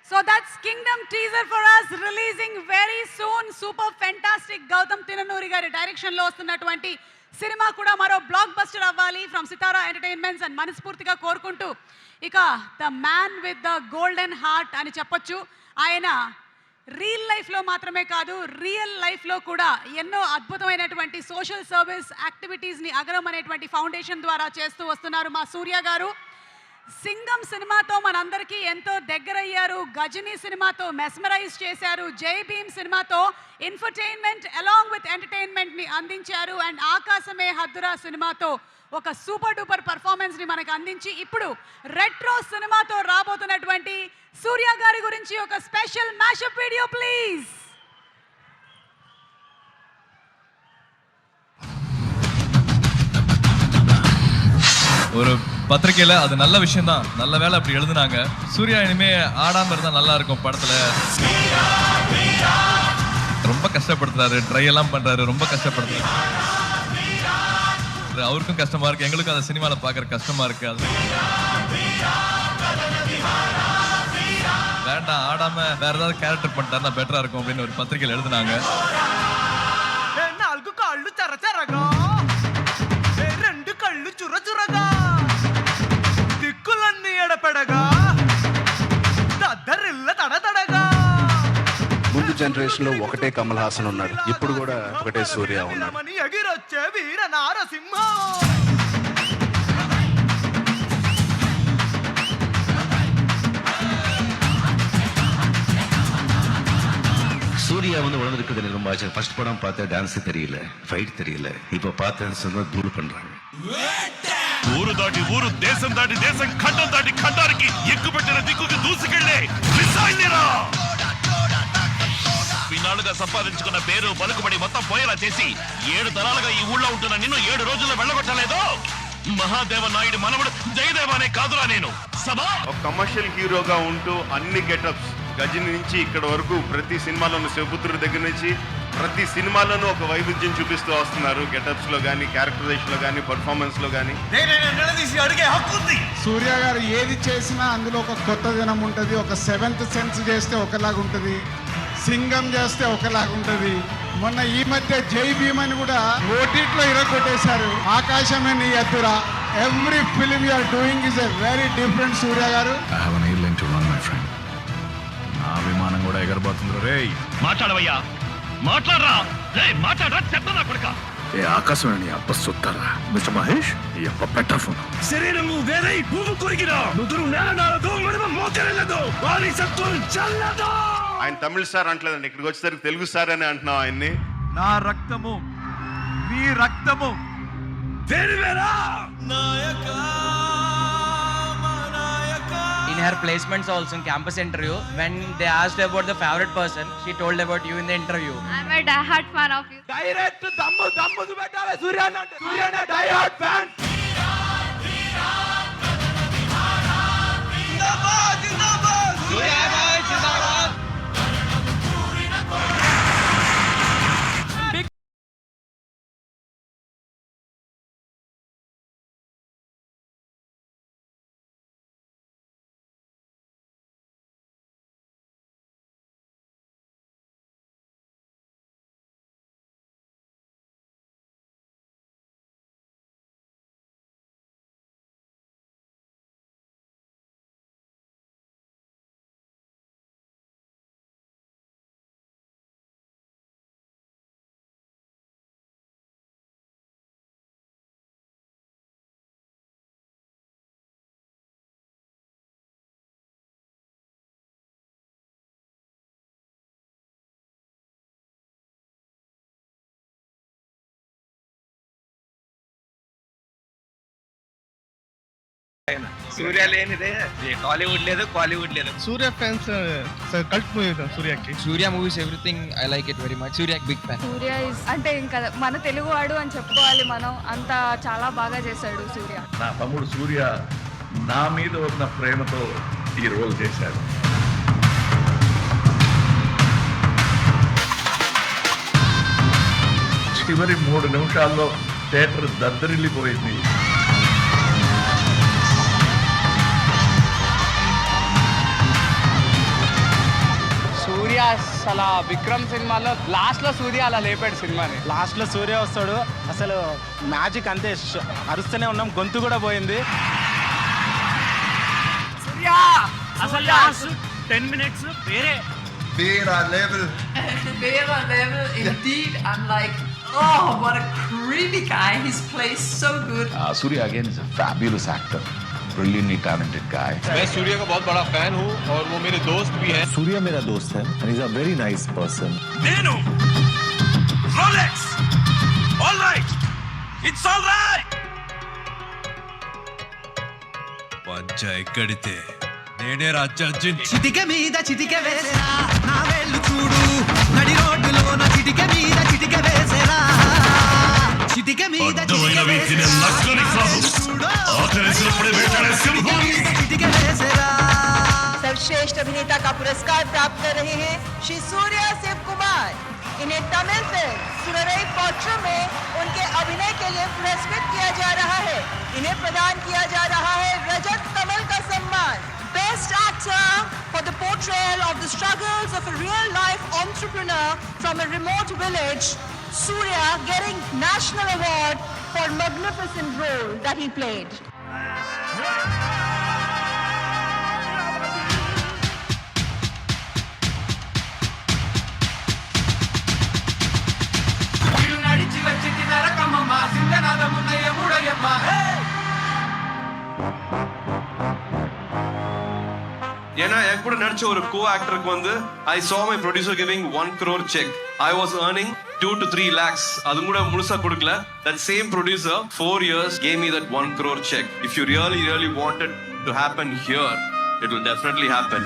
So that's Kingdom teaser for us, releasing very soon. Super fantastic Gautam Tinanuri గారి direction లో వస్తున్నటువంటి cinema కూడా మరో బ్లాక్ బస్టర్ అవ్వాలి ఫ్రమ్ సితారా ఎంటర్టైన్మెంట్స్ అండ్ మనస్ఫూర్తిగా కోరుకుంటూ ఇక the man with the golden heart అని చెప్పొచ్చు. ఆయన రియల్ లైఫ్లో మాత్రమే కాదు, రియల్ లైఫ్లో కూడా ఎన్నో అద్భుతమైనటువంటి సోషల్ సర్వీస్ యాక్టివిటీస్ని అగరం అనేటువంటి ఫౌండేషన్ ద్వారా చేస్తూ వస్తున్నారు మా సూర్య గారు. సింగం సినిమాతో మనందరికీ ఎంతో దగ్గరయ్యారు, గజనీ సినిమాతో మెస్మరైజ్ చేశారు, జై భీమ్ సినిమాతో ఇన్ఫర్టైన్మెంట్ అలాంగ్ విత్ ఎంటర్టైన్మెంట్ని అందించారు, అండ్ ఆకాశమే హద్దురా సినిమాతో ఒక సూపర్ డూపర్ పర్ఫార్మెన్స్ని మనకు అందించి ఇప్పుడు రెట్రో సినిమాతో రాబోతున్నటువంటి సూర్య గారి గురించి ఒక స్పెషల్ మ్యాషప్ వీడియో ప్లీజ్. ஒரு பத்திரிக்கையில் அது நல்ல விஷயம் தான், நல்ல வேலை அப்படி எழுதுனாங்க. சூர்யா இனிமே ஆடாமல் இருந்தால் நல்லா இருக்கும் படத்தில். ரொம்ப கஷ்டப்படுத்துறாரு, ட்ரை எல்லாம் பண்ணுறாரு, ரொம்ப கஷ்டப்படுத்துறாரு. அவருக்கும் கஷ்டமாக இருக்குது, எங்களுக்கும் அந்த சினிமாவில் பார்க்குற கஷ்டமாக இருக்குது. அது வேண்டாம், ஆடாமல் வேற ஏதாவது கேரக்டர் பண்ணிட்டாருன்னா பெட்டராக இருக்கும் அப்படின்னு ஒரு பத்திரிக்கையில் எழுதுனாங்க. ముందు జనరేషన్ లో ఒకటే కమల్ హాసన్ ఉన్నాడు, ఇప్పుడు కూడా ఒకటే సూర్య ఉన్నాడు. சூர்யா வந்து உணர்ந்துருக்குது எனக்கு ரொம்ப ஆச்சு. ஃபர்ஸ்ட் படம் பார்த்த டான்ஸ் தெரியல, ஃபைட் தெரியல, இப்போ பார்த்தேன்னு சொன்னா தூள் பண்றாங்க. ఊరు దాటి ఊరు, దేశం దాటి దేశం, ఖండం దాటి ఖండానికి ఎక్కుపెట్టిన దిక్కుకి దూసుకెళ్లే మిసైల్నిరా. ఇన్నాళ్ళుగా సంపాదించుకున్న పేరు పలుకుబడి మొత్తం పోయేలా చేసి 7 తరాలుగా ఈ ఊళ్ళో ఉంటున్న నిన్ను 7 రోజుల్లో వెళ్ళగొట్టలేదో. మహాదేవ నాయుడు మనవడు జయదేవ అనే కాదురా నేను. సభా ఒక కమర్షియల్ హీరోగా ఉంటూ అన్ని గెటప్స్ గజని నుంచి ఇక్కడ వరకు ప్రతి సినిమాలోనూ శివపుత్రుడి దగ్గర నుంచి ప్రతి సినిమాలోనూ ఒక వైవిధ్యం చూపిస్తూ వస్తున్నారు. గెటప్స్ లో కానీ, క్యారెక్టరైజేషన్ లో కానీ, పర్ఫార్మెన్స్ లో కానీ. సూర్య గారు ఏది చేసినా అందులో ఒక కొత్త దినం ఉంటుంది. ఒక 7th సెన్స్ చేస్తే ఒకలాగా ఉంటుంది, సింగం చేస్తే ఒకలాగా ఉంటుంది. మొన్న ఈ మధ్య జై భీమ్ అని కూడా ఓటీటీలో ఇరగొట్టేశారు. ఆకాశమే నీ ఎత్తురా. Every film you are doing is a very different Suriya గారు. I have an airline to run my friend. నా విమానం కూడా ఎగరబోతుంది రే. మాట్లాడవయ్యా, మాట్లాడరా రే, మాట్లాడరా చెప్తా కొడుక. ఏ ఆకాశం నీ అబ్బ సొత్తారా మిస్టర్ మహేష్, ఈ అబ్బ పెట్టా ఫోన్. శరీరము వేరే భూమి కొరిగినా నుదురు నేల నాలతో మడిమ మోకరెళ్ళదు, వారి సత్వం చల్లదు. ఆయన తమిళ సార్ అంటలేదండి, ఇక్కడికి వచ్చేసరికి తెలుగు సార్ అని అంటున్నాం ఆయన్ని. నా రక్తము నీ రక్తము వేరువేరా. In her placements also in campus interview, when they asked about the favorite person, she told about you in the interview. I'm a die-hard fan of you. Direct దమ్ము పెట్టాలి సూర్య అంటే. సూర్య డై-హార్డ్ ఫ్యాన్. సూర్య లేనిదే టాలీవుడ్ లేదు, కాలీవుడ్ లేదు. సూర్య ఫ్యాన్స్ కల్ట్ మూవీ సూర్యకి. Suriya movies everything I like it very much. Suriya big fan. Suriya is అంటే ఇంకా మన తెలుగువాడు అని చెప్పుకోవాలి మనం. అంత చాలా బాగా చేశాడు సూర్య. నా తమ్ముడు సూర్య నా మీద ఉన్న ప్రేమతో ఈ రోల్ చేశాడు. చివరి 3 నిమిషాల్లో థియేటర్ దద్దరిల్లిపోయింది. అసలు ఆ విక్రమ్ సినిమాలో లాస్ట్ లో సూర్య అలా లేపాడు సినిమాని. లాస్ట్లో సూర్య వస్తాడు, అసలు మ్యాజిక్ అంతే, అరుస్తూనే ఉన్నాం, గొంతు కూడా పోయింది. అసలు లాస్ట్ 10 minutes వేరే Vera level indeed. I'm like, oh, what a creepy guy. His plays so good. Surya again is a fabulous actor, brilliantly talented guy. मैं सूर्य का बहुत बड़ा फैन हूँ और वो मेरे दोस्त भी हैं. సూర్య मेरा दोस्त है and he's a very nice person. నేను Rolex all right it's all right పంచ ఎక్కడితే నేనే రాజ్యం చిటిక మీద చిటిక వేసేరా నా వేళ్ళు చూడు, నడి రోడ్డులో నా చిటిక మీద చిటిక వేసేరా, చిటిక మీద అడ్డమైన వీధిని నక్కని కాదు ఆకలిసినప్పుడే వెంటనే సింహం. చిటిక వేసేరా. सर्वश्रेष्ठ अभिनेता का पुरस्कार प्राप्त कर रहे हैं श्री सूर्या शिव कुमार. इन्हें तमिल फिल्म सुररई पोट्रो में उनके अभिनय के लिए पुरस्कृत किया जा रहा है. इन्हें प्रदान किया जा रहा है रजत कमल का सम्मान. Best actor for the portrayal of the struggles of a real life entrepreneur from a remote village, Surya getting national award for magnificent role that he played. ஏன்னா என் கூட நடிச்ச ஒரு கோ ஆக்டருக்கு வந்து ஐ saw my producer giving 1 crore check. I was earning 2 to 3 lakhs. அது கூட முழுசா கொடுக்கல. That same producer 4 years gave me that 1 crore check. If you really want it to happen here, it will definitely happen.